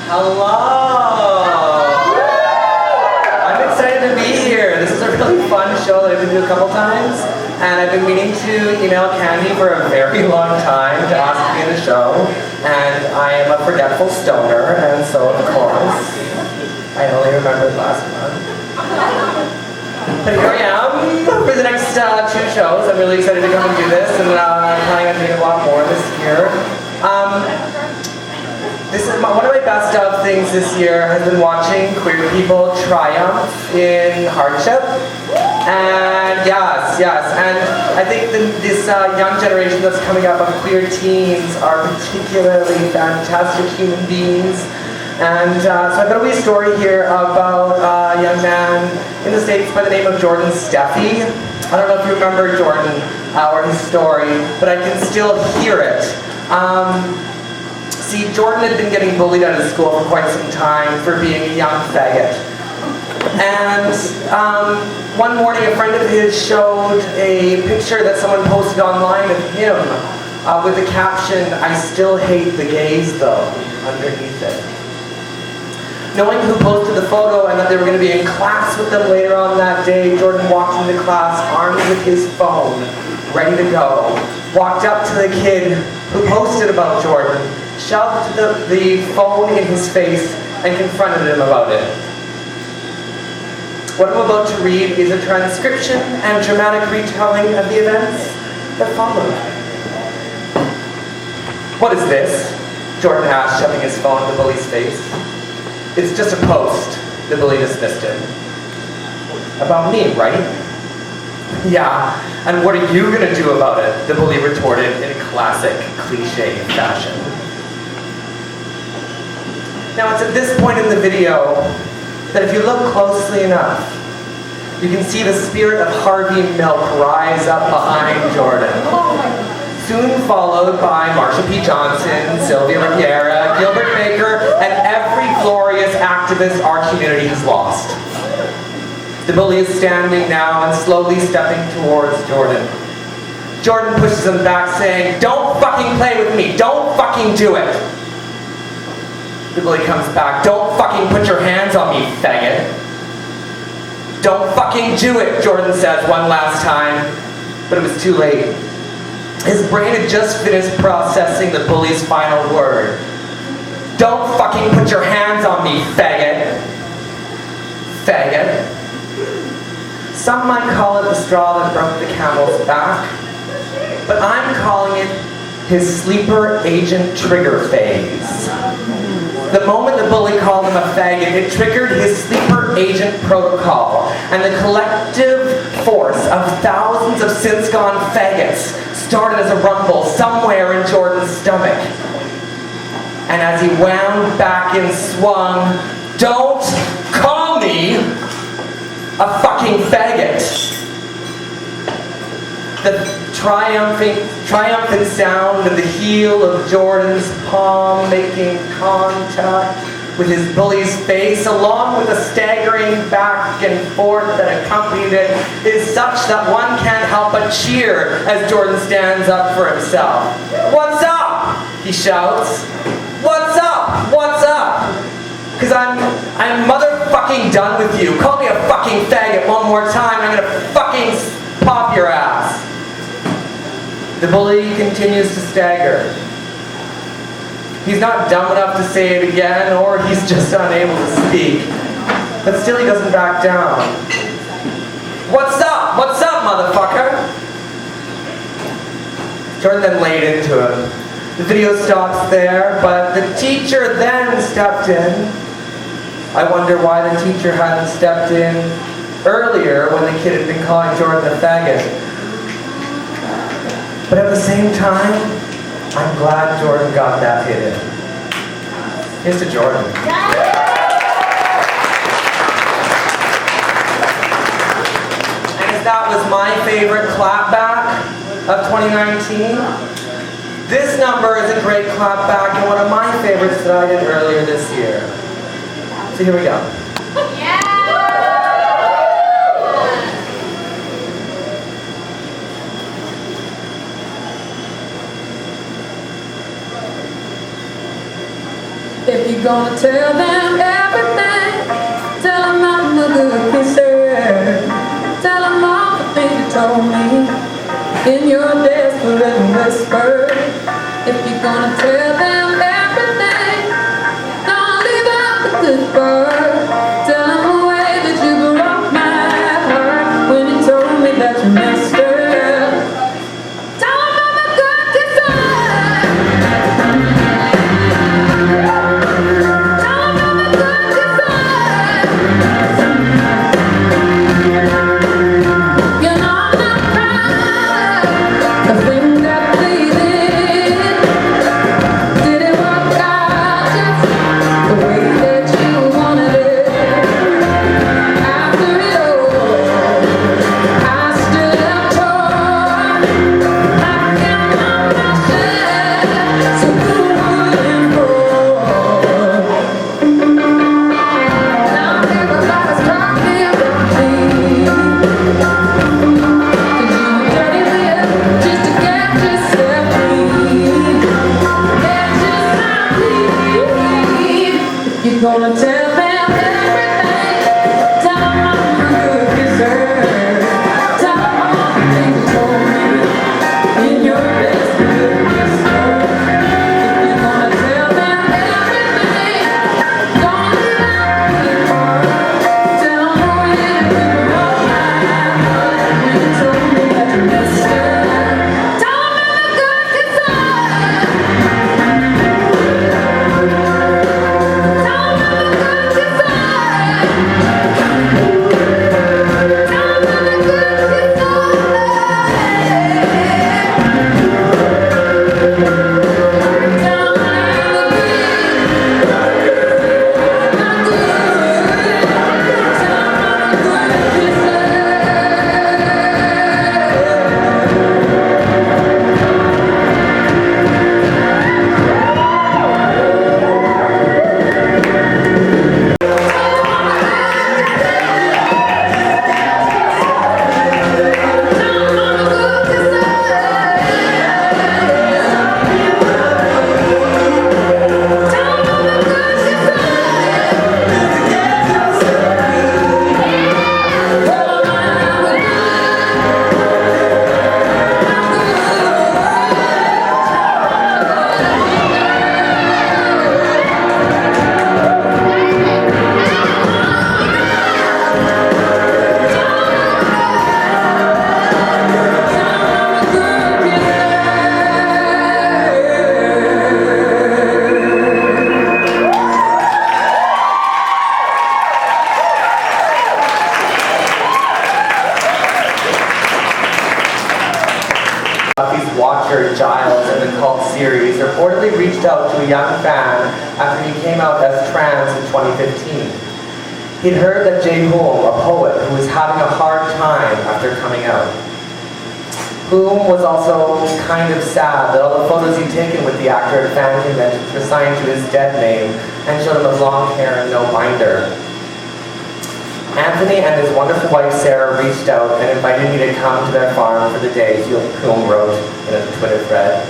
Hello! I'm excited to be here. This is a really fun show that I've been to a couple times, and I've been meaning to email Candy for a very long time to ask to be in the show, and I am a forgetful stoner, and so of course, I only remembered last month. But here I am for the next 2 shows. I'm really excited to come and do this, and I'm planning on doing a lot more this year. This is one of my best of things this year has been watching queer people triumph in hardship. And yes, and I think this young generation that's coming up of queer teens are particularly fantastic human beings. And so I've got a wee story here about a young man in the States by the name of Jordan Steffi. I don't know if you remember Jordan or his story, but I can still hear it. See, Jordan had been getting bullied out of school for quite some time for being a young faggot. And one morning a friend of his showed a picture that someone posted online of him with the caption, "I still hate the gays though," underneath it. Knowing who posted the photo and that they were going to be in class with them later on that day, Jordan walked into class armed with his phone, ready to go. Walked up to the kid who posted about Jordan, shoved the phone in his face, and confronted him about it. What I'm about to read is a transcription and dramatic retelling of the events that followed. "What is this?" Jordan asked, shoving his phone in the bully's face. "It's just a post," the bully dismissed him. "About me, right?" "Yeah, and what are you gonna do about it?" the bully retorted in classic cliche fashion. Now it's at this point in the video that if you look closely enough, you can see the spirit of Harvey Milk rise up behind Jordan. Soon followed by Marsha P. Johnson, Sylvia Riviera, Gilbert Baker, and every glorious activist our community has lost. The bully is standing now and slowly stepping towards Jordan. Jordan pushes him back saying, "Don't fucking play with me, don't fucking do it." The bully comes back, "Don't fucking put your hands on me, faggot." "Don't fucking do it," Jordan says one last time, but it was too late. His brain had just finished processing the bully's final word. "Don't fucking put your hands on me, faggot." Faggot. Some might call it the straw that broke the camel's back, but I'm calling it his sleeper agent trigger phase. The moment the bully called him a faggot, it triggered his sleeper agent protocol, and the collective force of thousands of since-gone faggots started as a rumble somewhere in Jordan's stomach. And as he wound back and swung, "Don't call me a fucking faggot." The triumphant sound of the heel of Jordan's palm making contact with his bully's face, along with the staggering back and forth that accompanied it, is such that one can't help but cheer as Jordan stands up for himself. "What's up?" he shouts. "What's up? What's up? Because I'm motherfucking done with you. Call me a fucking faggot one more time, I'm gonna fucking pop your ass." The bully continues to stagger. He's not dumb enough to say it again, or he's just unable to speak. But still he doesn't back down. "What's up? What's up, motherfucker?" Jordan then laid into him. The video stops there, but the teacher then stepped in. I wonder why the teacher hadn't stepped in earlier when the kid had been calling Jordan a faggot. But at the same time, I'm glad Jordan got that hit in. Here's to Jordan. And as that was my favorite clapback of 2019, this number is a great clapback and one of my favorites that I did earlier this year. So here we go. If you're gonna tell them everything, tell them I'm a good kisser. Tell them all the things you told me in your desperate whisper. If you're gonna tell them everything, don't leave out the good part. Tell them the way that you broke my heart when you told me that you missed her. Tell them I'm a good kisser. Tell them I'm a good kisser. You know I'm not proud of things that we did. Did it work out just the way that you wanted it? After it all, I stood up tall, like an umbrella, so who wouldn't fall? Now everybody's talking about me, 'cause you dirty live just to get yourself free. Get yourself free. If you're gonna tell them everything, tell them I'm a good kisser. Tell them all the things you told me in your desperate whisper. If you're gonna tell them everything, don't leave out the good part. Tell them the way that you broke my heart when you told me that you missed her. Tell them I'm a good kisser. Buffy's Watcher, Giles, in the Cult series, reportedly reached out to a young fan after he came out as trans in 2015. He'd heard that Jay Hulme, a poet who was having a hard time after coming out. Hulme was also kind of sad that all the photos he'd taken with the actor at fan conventions were signed to his dead name and showed him with long hair and no binder. Anthony and his wonderful wife Sarah reached out and invited me to come to their farm for the day, Hulme wrote in a Twitter thread.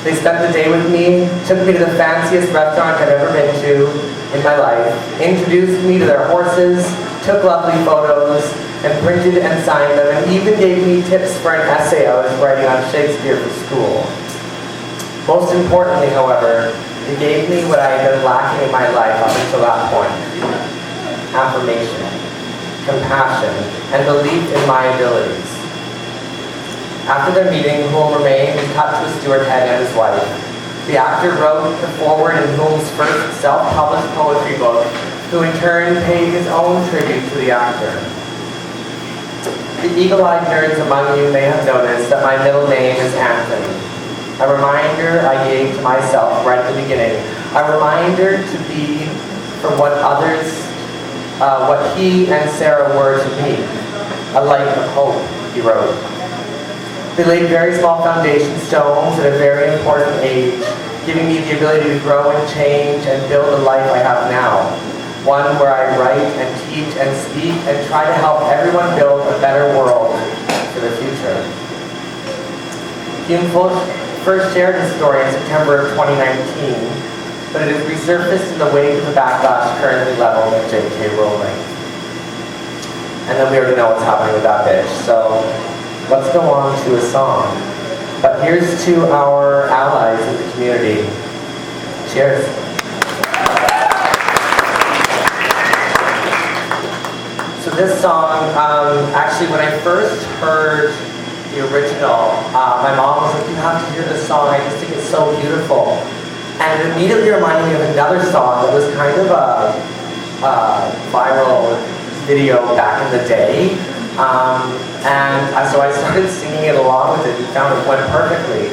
They spent the day with me, took me to the fanciest restaurant I've ever been to in my life, introduced me to their horses, took lovely photos, and printed and signed them, and even gave me tips for an essay I was writing on Shakespeare for school. Most importantly, however, it gave me what I had been lacking in my life up until that point: affirmation, compassion, and belief in my abilities. After their meeting, Hulme remained in touch with Stuart Head and his wife. The actor wrote the foreword in Hulme's first self-published poetry book, who in turn paid his own tribute to the actor. The eagle-eyed nerds among you may have noticed that my middle name is Anthony. A reminder I gave to myself right at the beginning. A reminder to be for what others, what he and Sarah were to me. A light of hope, he wrote. They laid very small foundation stones at a very important age, giving me the ability to grow and change and build the life I have now. One where I write and teach and speak and try to help everyone build a better world for the future. Hulme first shared his story in September of 2019. but it has resurfaced in the wake of the backlash currently leveled at J.K. Rowling. And then we already know what's happening with that bitch, so let's go on to a song. But here's to our allies in the community. Cheers. So this song, actually when I first heard the original, my mom was like, you have to hear this song, I just think it's so beautiful. And it immediately reminded me of another song that was kind of a viral video back in the day. So I started singing it along with it and found it went perfectly.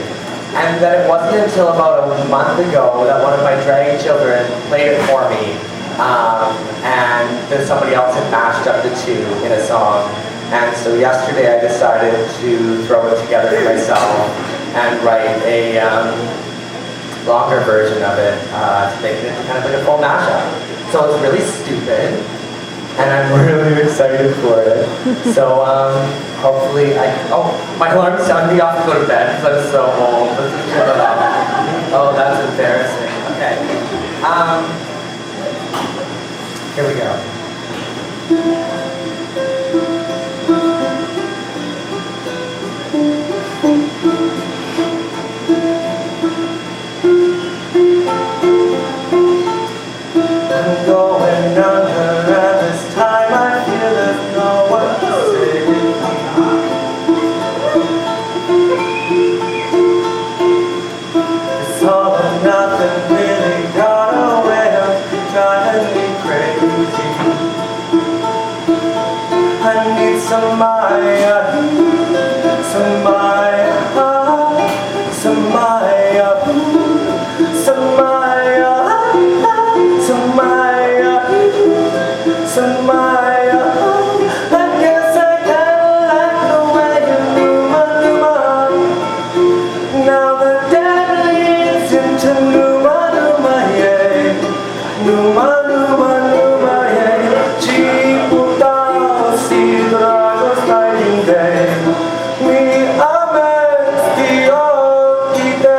And then it wasn't until about a month ago that one of my drag children played it for me. And then somebody else had mashed up the two in a song. And so yesterday I decided to throw it together for myself and write a longer version of it to make it kind of like a full mashup. So it's really stupid, and I'm really excited for it. So hopefully my alarm's telling me off to go to bed because I'm so old. Let's just turn it off. Oh, that's embarrassing. Okay. Here we go. I'm going under, and this time I feel there's no one to save me. It's all or nothing, really got a way of driving me crazy. I need some Maya, some Maya, some Maya, some Maya. Samaya, I guess I kinda like the way you numa. Now the dead leads into numa, yeah. Numa, yeah. Chiputa, si dragos fighting day. Mi ames ti okite.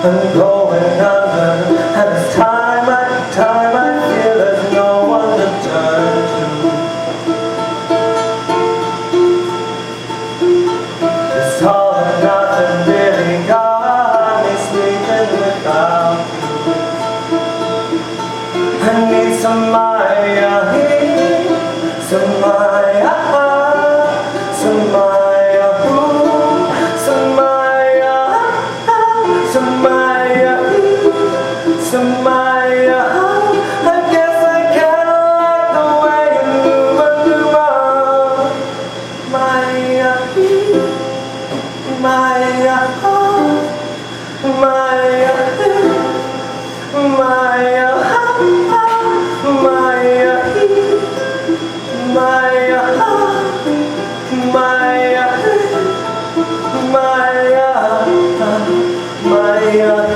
I'm going under, and it's time I feel there's no one to turn to. It's all or nothing, really got me sleeping without you. I need some Maya, some Maya, some Maya, some Maya, some Maya, some Maya. I guess I kinda like the way you numa. Maya, Maya, Maya, Maya, Maya, Maya, Maya, Maya, Maya.